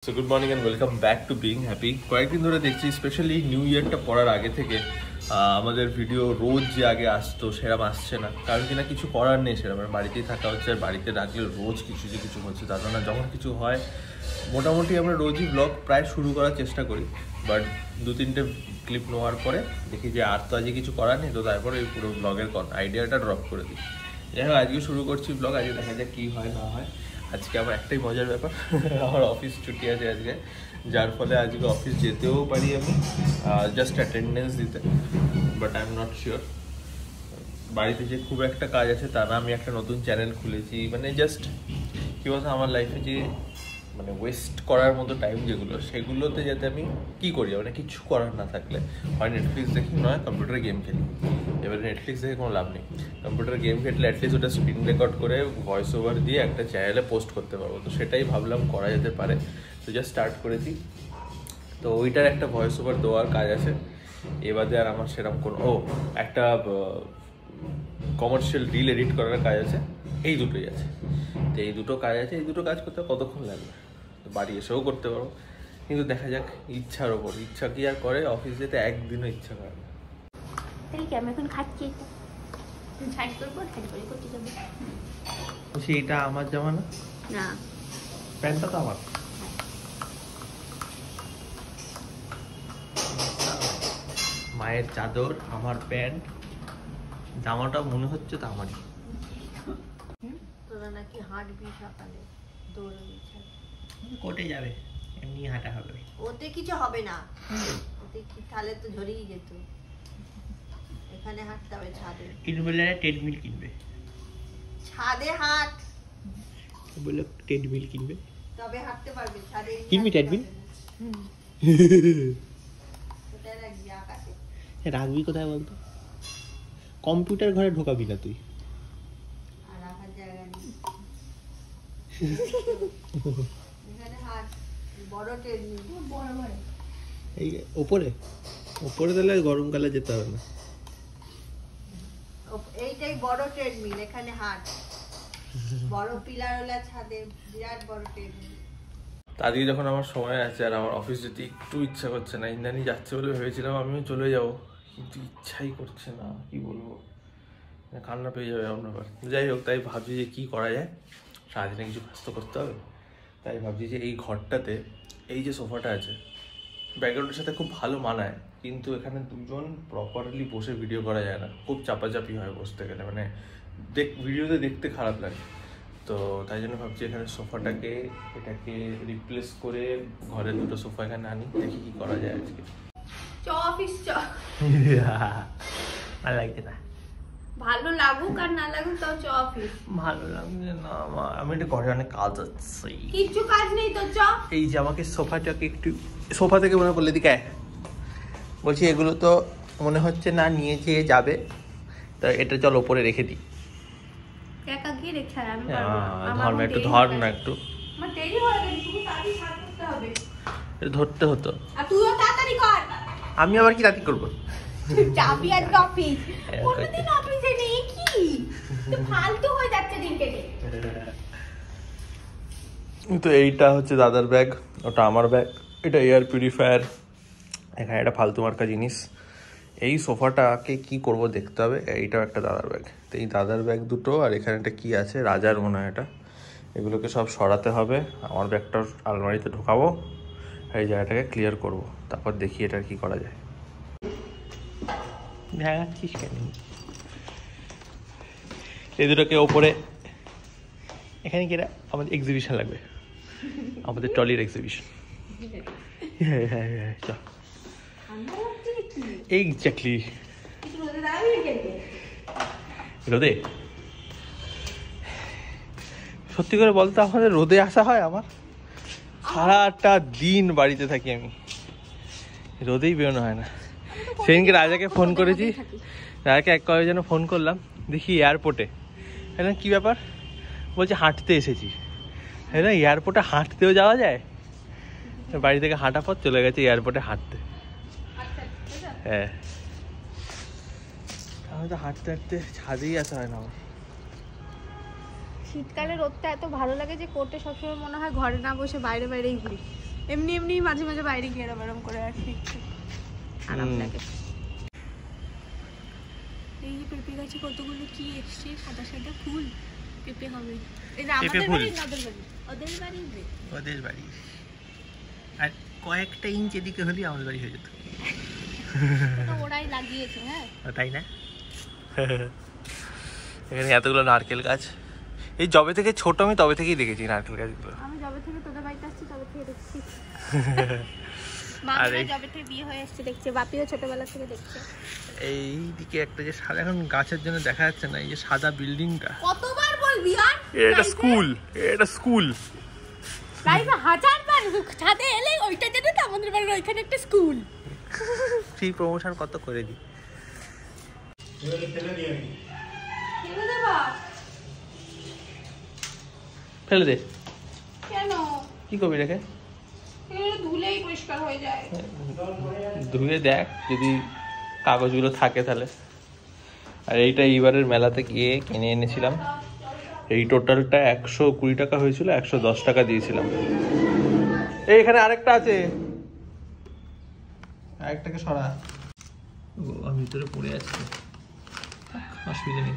So good morning and welcome back to Being Happy. কয়েকদিন ধরে দেখছি স্পেশালি নিউ ইয়ারটা পড়ার আগে থেকে আমাদের ভিডিও রোজ যে আগে আসতো সেরকম আসছে না, কারণ কিনা কিছু করার নেই, সেরকম বাড়িতেই থাকা হচ্ছে। আর বাড়িতে রাখলে রোজ কিছু হচ্ছে, তার জন্য যখন কিছু হয় মোটামুটি আমরা রোজই ব্লগ প্রায় শুরু করার চেষ্টা করি, বাট দু তিনটে ক্লিপ নেওয়ার পরে দেখি যে আর তো আজকে কিছু করার নেই, তো তারপরে এই পুরো ব্লগের আইডিয়াটা ড্রপ করে দিই। যাই হোক, আজকে শুরু করছি ব্লগ, আজকে দেখা যাক কী হয় না হয়। আজকে আমার একটাই মজার ব্যাপার, আমার অফিস ছুটি আছে আজকে, যার ফলে আজকে অফিস যেতেও পারি আমি জাস্ট অ্যাটেন্ডেন্স দিতে, but I am not sure. বাড়িতে যে খুব একটা কাজ আছে তা না, আমি একটা নতুন চ্যানেল খুলেছি, মানে জাস্ট কী বলতো আমার লাইফে যে মানে ওয়েস্ট করার মতো টাইম যেগুলো, সেগুলোতে যাতে আমি কী করি, মানে কিছু করার না থাকলে হয় নেটফ্লিক্স দেখি, নয় কম্পিউটারে গেম খেলি। এবারে নেটফ্লিক্স দেখে কোনো লাভ নেই, কম্পিউটারে গেম খেললে অ্যাটলিস্ট ওটা স্ক্রিন রেকর্ড করে ভয়েস ওভার দিয়ে একটা চ্যানেলে পোস্ট করতে পারবো, তো সেটাই ভাবলাম করা যেতে পারে। তো জাস্ট স্টার্ট করেছি, তো ওইটার একটা ভয়েস ওভার দেওয়ার কাজ আছে। এবারে আর আমার সেরকম কোনো একটা কমার্শিয়াল রিল এডিট করার কাজ আছে, এই দুটোই আছে। তো এই দুটো কাজ আছে, এই দুটো কাজ করতে কতক্ষণ লাগবে, তো বাড়ি এসেও করতে পারবো, কিন্তু দেখা যাক ইচ্ছার ওপর। ইচ্ছা কি আর করে, অফিস যেতে একদিনও ইচ্ছা করে না। আমি এখন খাচ্ছি, সেইটা আমার জামা না, না প্যান্টটা তো আমার। মায়ের চাদর, আমার প্যান্ট, জামাটা মনে হচ্ছে তো আমারই। তোরা নাকি হাঁটবি সকালে, দৌড়বি, কোটে যাবে, এমনি হাঁটা হবে। ওতে কিছু হবে না, ওতে কি তাহলে তো ঝরেই যেত। এখানে হাঁটতে হবে ছাদে। কিনবে ট্রেডমিল কিনবে, ছাদে হাঁট বলে ট্রেডমিল কিনবে, তবে হাঁটতে পারবে ছাদে। কিনবি ট্রেডমিল? কোথায় রাখবি? আকাশে রাখবি কোথায় বলতো? কম্পিউটার ঘরে ঢোকাবি না তুই, আর রাখার জায়গা নেই। এখানে হাঁট, বড় ট্রেডমিল, বড় বড় এই ওপরে তাহলে গরমকালে যেতে হবে না। এইটাই বড় ট্রেডমিল, এখানে হাঁট, বড় পিলারওয়ালা ছাদে বিরাট বড় ট্রেডমিল। আজকে যখন আমার সময় আছে আর আমার অফিস যেতে একটু ইচ্ছা করছে না, ইন্দানি যাচ্ছে বলে ভেবেছিলাম আমিও চলে যাবো, কিন্তু ইচ্ছাই করছে না, কি বলবো, কান্না পেয়ে যাবে এমন ব্যাপার। যাই হোক, তাই ভাবছি যে কী করা যায়, সারাদিনে কিছু কাজ তো করতে হবে। তাই ভাবছি যে এই ঘরটাতে এই যে সোফাটা আছে, ব্যাকগ্রাউন্ডের সাথে খুব ভালো মানায়, কিন্তু এখানে দুজন প্রপারলি বসে ভিডিও করা যায় না, খুব চাপাচাপি হয় বসতে গেলে, মানে ভিডিওতে দেখতে খারাপ লাগে। তো তাই জন্য ভাবছি এখানে এটাকে রিপ্লেস করে ঘরে দুটো সোফা এখানে আনি, দেখি কি করা যায় আজকে। অফিস ভালো লাগছে না, ভালো লাগুক আর না লাগুক তাও অফিস ভালো লাগছে না আমার, আমি এটা ঘরে অনেক কাজ আছে, কিছু কাজ নেই তো চ। এই যে আমাকে সোফাটাকে একটু সোফা থেকে মনে করলে দিকে বলছি, এগুলো তো মনে হচ্ছে না নিয়ে যেয়ে যাবে, তো এটা চল ওপরে রেখে দিই। একা গিয়ে রেখে আর আমি ধর না একটু, ধর না একটু, আমার দেরি হয়ে গেছে, তুমি তাড়াতাড়ি সাজ করতে হবে। এটা ধরতে হতো, আর তুইও তাড়াতাড়ি কর। আমি আবার কি রাতি করবো? যাবি আর অফিস, কোনদিন অফিসে নেই কি, ফালতু হয়ে যাচ্ছে দিন কেটে। তো এইটা হচ্ছে দাদার ব্যাগ, ওটা আমার ব্যাগ, এটা এয়ার পিউরিফায়ার, এখানে একটা ফালতু মার্কা জিনিস। এই সোফাটাকে কি করব দেখতে হবে, এইটাও একটা দাদার ব্যাগ। তো এই দাদার ব্যাগ দুটো, আর এখানে একটা কি আছে, রাজার মনে হয় এটা, এগুলোকে সব সরাতে হবে, আমার ব্যাগটা আলমারিতে ঢোকাবো, এই জায়গাটাকে ক্লিয়ার করব, তারপর দেখি এটা কি করা যায়। দেখাচ্ছিস কেন এই দুটোকে ওপরে? এখানে কি আমাদের এক্সিবিশন লাগবে, আমাদের ট্রলির এক্সিবিশন। হ্যাঁ হ্যাঁ হ্যাঁ, চল এক্স্যাক্টলি। রোদে সত্যি করে বলতে আমাদের রোদে আসা হয়? আমার সারাটা দিন বাড়িতে থাকি আমি, রোদেই বেরোনো হয় না। সেদিনকে রাজাকে ফোন করেছি, রাজাকে এক কয়েক জন্য ফোন করলাম, দেখি এয়ারপোর্টে। হ্যাঁ কি ব্যাপার, বলছে হাঁটতে এসেছি। হ্যাঁ না, এয়ারপোর্টে হাঁটতেও যাওয়া যায়? বাড়ি থেকে হাঁটা পথ চলে গেছে এয়ারপোর্টে হাঁটতে। হ্যাঁ, আমি তো হাঁটতে হাঁটতে ছাদেই আসা হয় না আমার। শীতকালে রোদটা এত ভালো লাগে যে কোটে সবসময় মনে হয় ঘরে না বসে বাইরে বাইরেই ঘুরি। এমনি এমনি মাঝে মাঝে বাইরে গিয়ে এরম করে আসি, একটু আরাম লাগে। এই পেঁপে গাছে কতগুলো কি এসছে, সাদা সাদা ফুল। পেঁপে হবে, এটা আমাদের বাড়ি না ওদের বাড়ি? ওদের বাড়ি, ওদের বাড়ি। আর কয়েকটা ইঞ্চ এদিকে হলেই আমাদের বাড়ি হয়ে যেত। ওরাই লাগিয়েছে। হ্যাঁ তাই না? এখানে এতগুলো নারকেল গাছ, এই যবে থেকে ছোট আমি তবে থেকেই দেখেছি নারকেল গাছগুলো। আমি যবে থেকে তোদের বাড়িতে আসছি তবে থেকে দেখছি। আর যবে থেকে বিয়ে হয়ে আসছে দেখছে, বাপিও ছোটবেলা থেকে দেখছে। এইদিকে একটা যে সাদা, এখন গাছের জন্য দেখা যাচ্ছে না, এই যে সাদা বিল্ডিংটা, কতবার বলবি আর? এটা স্কুল, এটা স্কুল। প্রায় 1000 বার ছাদে এলে ওইটা যেতে তো আমাদের বাড়ির ওইখানে একটা স্কুল। ফ্রি প্রমোশন কত করে দি। ফেলে দে। কেন? কি করবি রেখে? ধুলেই পরিষ্কার হয়ে যায়। ধুয়ে দেখ যদি কাগজগুলো থাকে তাহলে। আর এইটা এইবারের মেলাতে গিয়ে কিনে এনেছিলাম, এই টোটালটা 120 টাকা হয়েছিল, 110 টাকা দিয়েছিলাম। এইখানে আরেকটা আছে, আরেকটাকে সরা। আমি ভিতরে পড়ে আছি, অসুবিধা নেই।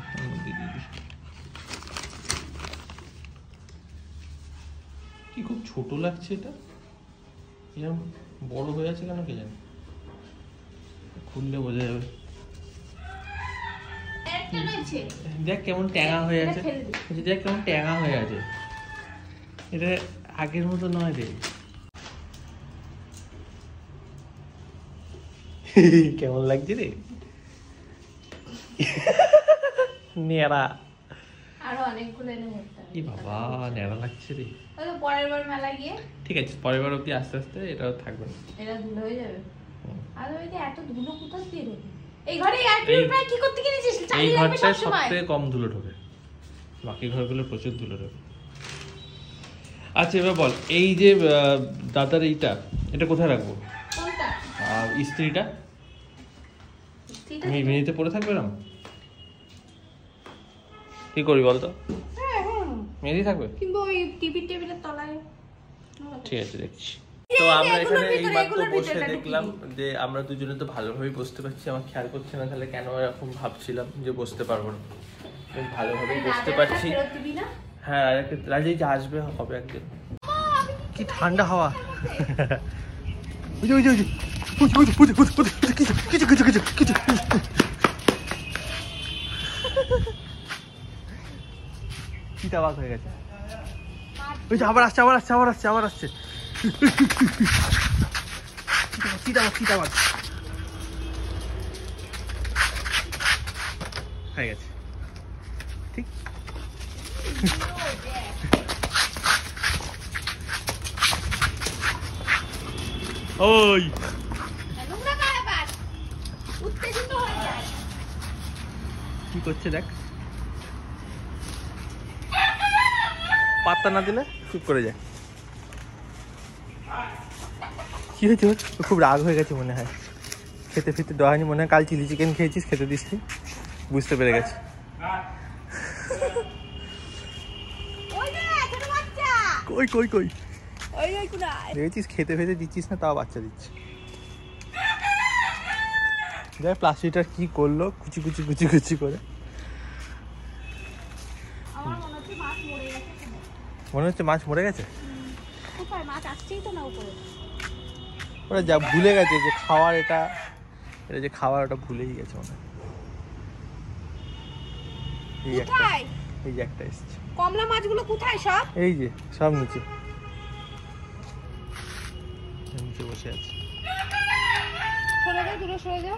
কি খুব ছোট লাগছে এটা, এরকম বড় হয়ে আছে কেন কে জানে, খুললে বোঝা যাবে। দেখ কেমন ট্যাঙা হয়ে আছে, দেখ কেমন ট্যাঙা হয়ে আছে, এটা আগের মতো নয় রে। কেমন লাগছে রে নেড়া? আরো অনেকগুলো এনে ভরতে হবে। কি বাবা নেড়া লাগছে রে। ওই তো পরের বার মেলা গিয়ে, ঠিক আছে পরের বার অব্দি আস্তে আস্তে এটাও থাকবে না, এটা ধুলো হয়ে যাবে। আর ওই যে এত ধুলো কোথা দিয়ে ঢোকে এই ঘরে? প্রায় কি করতে গিয়েছিস? এই ঘরটায় সবথেকে কম ধুলো ঢোকে, বাকি ঘরগুলো প্রচুর ধুলো ঢোকে। আচ্ছা এবার বল, এই যে দাদার এইটা, এটা কোথায় রাখবো? কোনটা? আর ইস্ত্রিটা মেঝেতে পড়ে থাকবে না? কি করবি বলতো? মেঝেই থাকবে কিংবা ওই টিভি টেবিলের তলায়। ঠিক আছে দেখছি। তো আমরা এখানে এই মাত্র বসে দেখলাম যে আমরা দুজনে তো ভালোভাবেই বসতে পারছি, আমার খেয়াল করছে না তাহলে কেন এরকম ভাবছিলাম যে বসতে পারবো না, ভালোভাবেই বসতে পারছি। হ্যাঁ আর একটা রাজে যে আসবে হবে একদিন। কি ঠান্ডা হাওয়া, চিতাবাঘ হয়ে গেছে। ওই যে আবার আসছে, আবার আসছে, আবার আসছে, আবার আসছে। চিতাবাঘ হয়ে গেছে ঠিক। ওই কি করছে দেখ, পাত্তা না দিলে চুপ করে যায়। কি হয়েছে? খুব রাগ হয়ে গেছে মনে হয়, খেতে ফিতে দেওয়া হয়নি মনে হয়। কাল চিলি চিকেন খেয়েছিস, খেতে দিসনি, বুঝতে পেরে গেছে। কই কই কই দেখেছিস, খেতে ফেতে দিচ্ছিস না তাও বাচ্চা দিচ্ছে। দেখ প্লাস্টিকটা কি করলো, কুচি কুচি কুচি কুচি করে। মনে হচ্ছে মাছ মরে গেছে। ওরা যা ভুলে গেছে যে খাওয়ার, এটা যে খাওয়ার ওটা ভুলেই গেছে মনে হয়। এই একটা এসছে। কমলা মাছগুলো কোথায় সব? এই যে সব নিচে নিচে বসে আছে। সরে যাও, দূরে সরে যাও।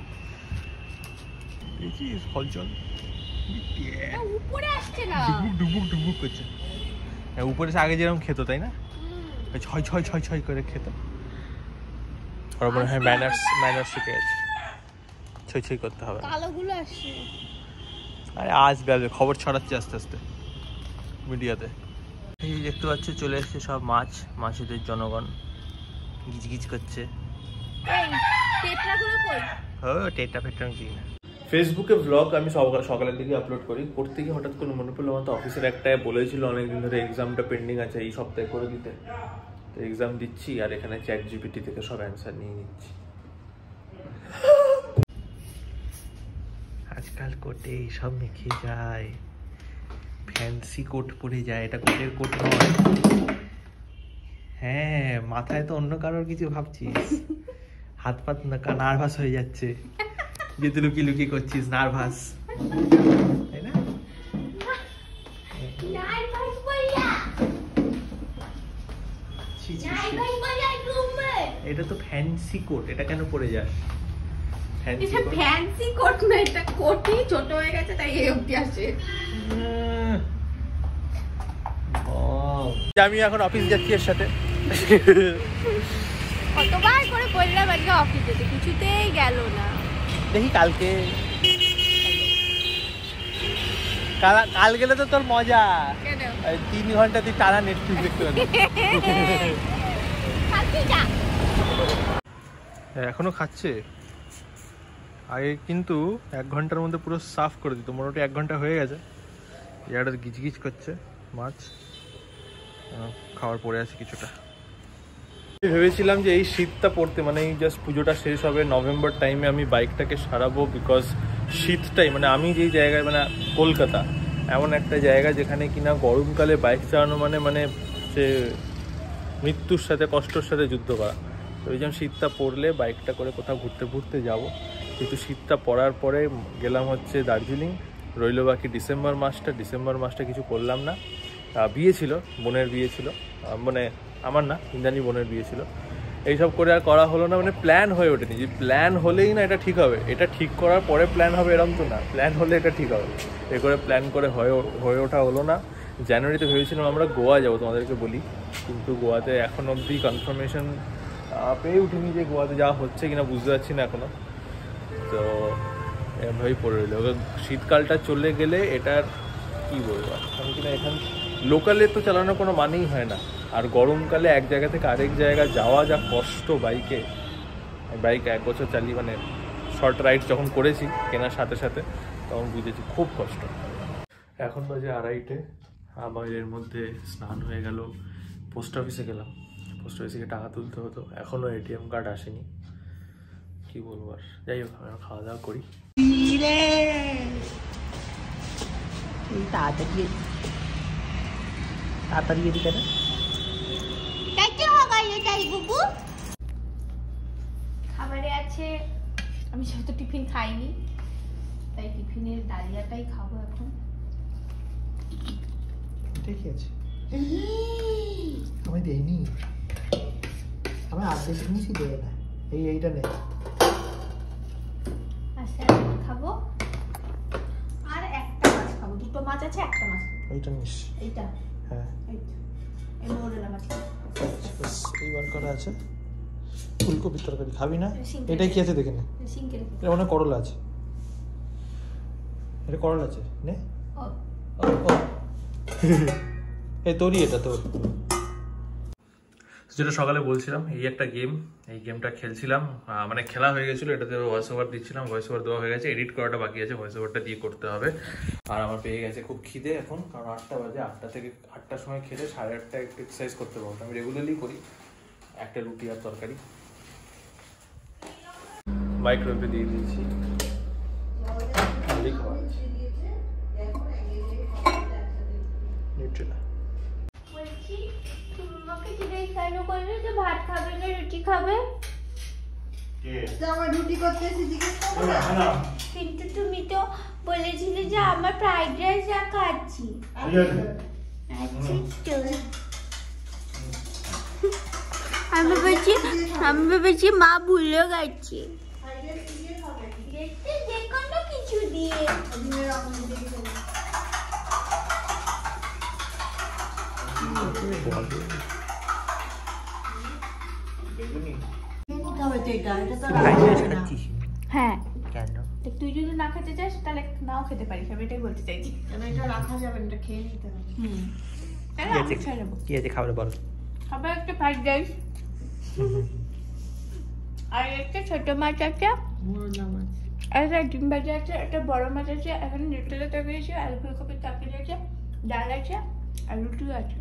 দেখছিস ফলচল উপরে আসছে না, ডুবুক ডুবুক করছে। হ্যাঁ উপরে আগে যেরকম খেত তাই না, ছয় ছয় ছয় ছয় করে খেত। ওর মনে হয় ম্যানার্স শিখে গেছে, ছয় ছয় করতে হবে। কালোগুলো আসছে। আরে আসবে আসবে, খবর ছড়াচ্ছে আস্তে আস্তে মিডিয়াতে। এই দেখতে পাচ্ছ চলে এসছে সব মাছ, মাছেদের জনগণ গিজগিজ করছে। টেট্রা ফেট্রা কি না। ফেসবুকে ব্লগ আমি সকালের দিকে আপলোড করি, করতে গিয়ে হঠাৎ করে মনে পড়লো আমার তো অফিসের একটাই বলেছিল অনেকদিন ধরে এক্সামটা পেন্ডিং আছে, এই সপ্তাহে করে দিতে। তো এক্সাম দিচ্ছি আর এখানে চ্যাট জিপিটি থেকে সব অ্যান্সার নিয়ে নিচ্ছি। আজকাল কোটে সব মেখে যায়, ফ্যান্সি কোট পরে যায়, এটা কোটের কোট নয়। হ্যাঁ, মাথায় তো অন্য কারোর কিছু ভাবছিস, হাত পাত নার্ভাস হয়ে যাচ্ছে যে তুই লুকি লুকি করছিস, নার্ভাস তাই না? এটা তো ফ্যান্সি কোট, এটা কেন পরে যাস? ফ্যান্সি কোট না, এটা কোটই ছোট হয়ে গেছে তাই এই অবধি আসে। আমি এখন অফিস যাচ্ছি এর সাথে। কতবার করে বললাম আজকে অফিস যেতে, কিছুতেই গেল না। দেখি কালকে, কাল গেলে তো তোর মজা, 3 ঘন্টা তুই টানা নেটফ্লিক্স দেখতে পারবি। এখনো খাচ্ছে, আগে কিন্তু 1 ঘন্টার মধ্যে পুরো সাফ করে দিত, মোটামুটি 1 ঘন্টা হয়ে গেছে। এটা গিজগিজ করছে মাছ, খাওয়ার পরে আছে কিছুটা। ভেবেছিলাম যে এই শীতটা পড়তে, মানে এই জাস্ট পুজোটা শেষ হবে নভেম্বর টাইমে আমি বাইকটাকে সারাবো, বিকজ শীতটাই, মানে আমি যেই জায়গায়, মানে কলকাতা এমন একটা জায়গা যেখানে কিনা গরমকালে বাইক চালানো মানে সে মৃত্যুর সাথে, কষ্টর সাথে যুদ্ধ করা। তো ওই জন্য শীতটা পড়লে বাইকটা করে কোথাও ঘুরতে যাবো। কিন্তু শীতটা পড়ার পরে গেলাম হচ্ছে দার্জিলিং, রইল বাকি ডিসেম্বর মাসটা কিছু করলাম না। বিয়ে ছিল, বোনের বিয়ে ছিল, মানে আমার না, ইন্দ্রাণী বোনের বিয়ে ছিল। এইসব করে আর করা হলো না, মানে প্ল্যান হয়ে ওঠেনি। যে প্ল্যান হলেই না এটা ঠিক হবে, এটা ঠিক করার পরে প্ল্যান হবে এরকম তো না, প্ল্যান হলে এটা ঠিক হবে। এ করে প্ল্যান করে হয়ে ওঠা হলো না। জানুয়ারিতে ভেবেছিলাম আমরা গোয়া যাবো, তোমাদেরকে বলি, কিন্তু গোয়াতে এখন অবধি কনফার্মেশন পেয়ে উঠিনি যে গোয়াতে যাওয়া হচ্ছে কিনা, বুঝতে পারছি না এখনো। তো এমনভাবেই পড়ে রইল। শীতকালটা চলে গেলে এটার কী বলবো, আমি কিনা এখান লোকালে তো চালানোর কোনো মানেই হয় না। আর গরমকালে এক জায়গা থেকে আরেক জায়গা যাওয়া যা কষ্ট বাইকে, বাইক 1 বছর চালিয়ে, মানে শর্ট রাইড যখন করেছি কেনার সাথে সাথে, তখন বুঝেছি খুব কষ্ট। এখন বাজে 2:30, আবার এর মধ্যে স্নান হয়ে গেল, পোস্ট অফিসে গেলাম, পোস্ট অফিসে গিয়ে টাকা তুলতে হতো, এখনও এটিএম কার্ড আসেনি, কি বলবো আর। যাই হোক, আমরা খাওয়া দাওয়া করি। তাড়াতাড়ি এদিকে না, খাবারে আছে, আমি যেহেতু টিফিন খাইনি তাই টিফিনের ডালিয়াটাই খাবো এখন। এটাই কি আছে? আমি দেইনি, আমি আর্ধেক জিনিসই দেয় না, এইটা নেই। আচ্ছা, খাবো আর একটা মাছ খাবো, 2টো মাছ আছে, একটা মাছ। এইটা নিস, এইটা, হ্যাঁ এই মোরেলা মাছ। এইবার করা আছে ফুলকপির তরকারি, খাবি না? এটাই কি আছে দেখে নে, সিঙ্কে রেখে। এটা মনে করলা আছে, এটা করলা আছে, নে। এই তোরই, এটা তোর। যেটা সকালে বলছিলাম, এই একটা গেম, এই গেমটা খেলছিলাম, মানে খেলা হয়ে গেছিলো, এটাতে ভয়েস ওভার দিচ্ছিলাম, ভয়েস ওভার দেওয়া হয়ে গেছে, এডিট করাটা বাকি আছে, ভয়েস ওভারটা দিয়ে করতে হবে। আর আমার পেয়ে গেছে খুব খিদে এখন, কারণ 8টা বাজে, 8টা থেকে 8টার সময় খেলে 8:30 এক্সারসাইজ করতে পারবো। আমি রেগুলারলি করি, একটা রুটি আর তরকারি। মাইক্রোওয়েভে দিয়ে দিয়েছি, নিউট্রেলা। বলছি তোমাকে জিজ্ঞেস কেন করলে যে ভাত খাবে না রুটি খাবে? আমার রুটি করতে জিজ্ঞেস করো না, কিন্তু তুমি তো বলেছিলে যে আমার ফ্রাইড রাইস খাচ্ছি। আমি ভেবেছি মা ভুলে গেছে, যে কোনো কিছু দিয়ে। হ্যাঁ, তুই যদি না খেতে চাস তাহলে নাও খেতে পারিস, আমি এটাই বলতে চাইছি। এটা রাখা যাবে না, এটা খেয়ে নিতে হবে। কি আছে খাবারে বল? খাবার একটা ফ্রাইড রাইস, আর একটা ছোট মাছ আছে, একটা ডিম ভাজা আছে, একটা বড় মাছ আছে, এখানে নিউট্রেলা তরকারি আছে, আলু ফুলকপির তরকারি আছে, ডাল আছে, আর রুটিও আছে।